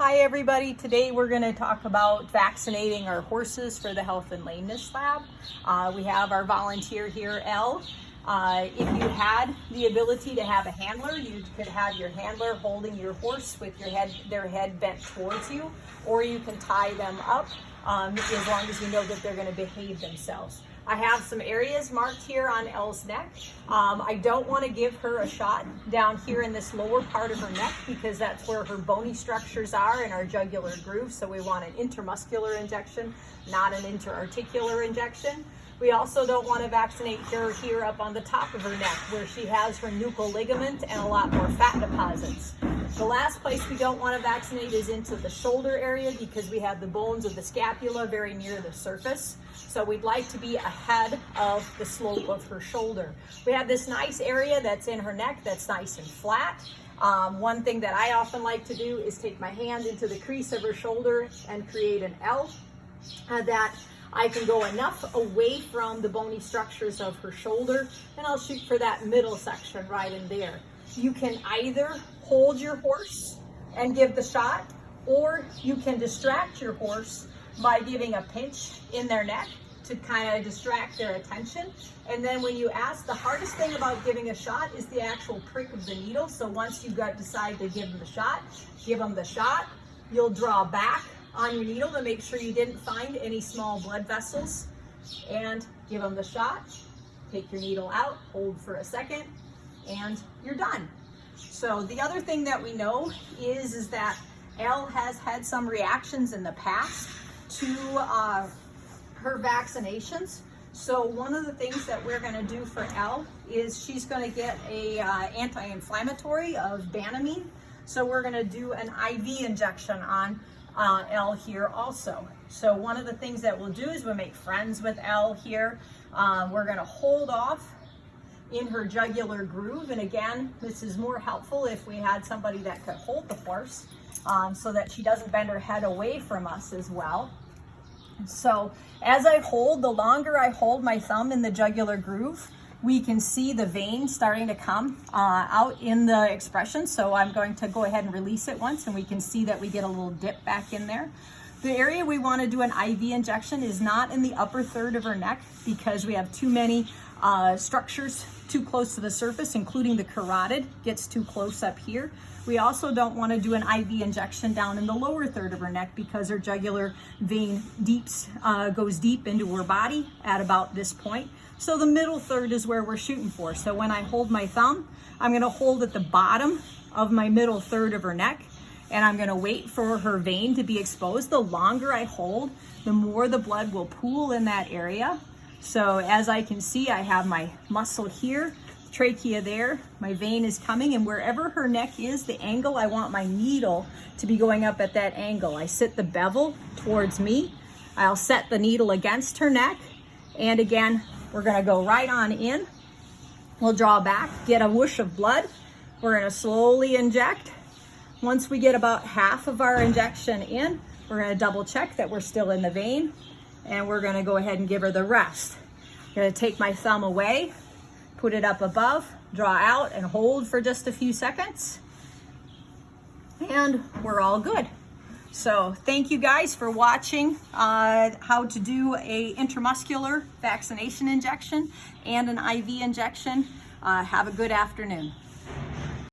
Hi everybody, today we're going to talk about vaccinating our horses for the Health and Lameness Lab. We have our volunteer here, Elle. If you had the ability to have a handler, you could have your handler holding your horse with their head bent towards you, or you can tie them up as long as you know that they're going to behave themselves. I have some areas marked here on Elle's neck. I don't want to give her a shot down here in this lower part of her neck because that's where her bony structures are in our jugular groove. So we want an intramuscular injection, not an interarticular injection. We also don't want to vaccinate her here up on the top of her neck where she has her nuchal ligament and a lot more fat deposits. The last place we don't want to vaccinate is into the shoulder area because we have the bones of the scapula very near the surface. So we'd like to be ahead of the slope of her shoulder. We have this nice area that's in her neck that's nice and flat. One thing that I often like to do is take my hand into the crease of her shoulder and create an L that I can go enough away from the bony structures of her shoulder, and I'll shoot for that middle section right in there. You can either hold your horse and give the shot, or you can distract your horse by giving a pinch in their neck to kind of distract their attention. And then when you ask, the hardest thing about giving a shot is the actual prick of the needle. So once you decide to give them the shot, give them the shot. You'll draw back on your needle to make sure you didn't find any small blood vessels, and give them the shot. Take your needle out, hold for a second, and you're done. So the other thing that we know is that Elle has had some reactions in the past to her vaccinations. So one of the things that we're going to do for Elle is she's going to get a anti-inflammatory of Banamine. So we're going to do an IV injection on Elle here also. So one of the things that we'll do is we'll make friends with Elle here. We're going to hold off in her jugular groove, and again, this is more helpful if we had somebody that could hold the horse so that she doesn't bend her head away from us as well. So as I hold, the longer I hold my thumb in the jugular groove, we can see the vein starting to come out in the expression. So I'm going to go ahead and release it once, and we can see that we get a little dip back in there. The area we want to do an IV injection is not in the upper third of her neck because we have too many structures too close to the surface, including the carotid gets too close up here. We also don't want to do an IV injection down in the lower third of her neck because her jugular vein goes deep into her body at about this point. So the middle third is where we're shooting for. So when I hold my thumb, I'm going to hold at the bottom of my middle third of her neck, and I'm going to wait for her vein to be exposed. The longer I hold, the more the blood will pool in that area. So as I can see, I have my muscle here, trachea there, my vein is coming, and wherever her neck is, the angle, I want my needle to be going up at that angle. I sit the bevel towards me. I'll set the needle against her neck, and again, we're going to go right on in. We'll draw back, get a whoosh of blood. We're going to slowly inject. Once we get about half of our injection in, we're going to double check that we're still in the vein, and we're going to go ahead and give her the rest. I'm going to take my thumb away, put it up above, draw out, and hold for just a few seconds, and we're all good. So thank you guys for watching how to do a intramuscular vaccination injection and an IV injection. Have a good afternoon.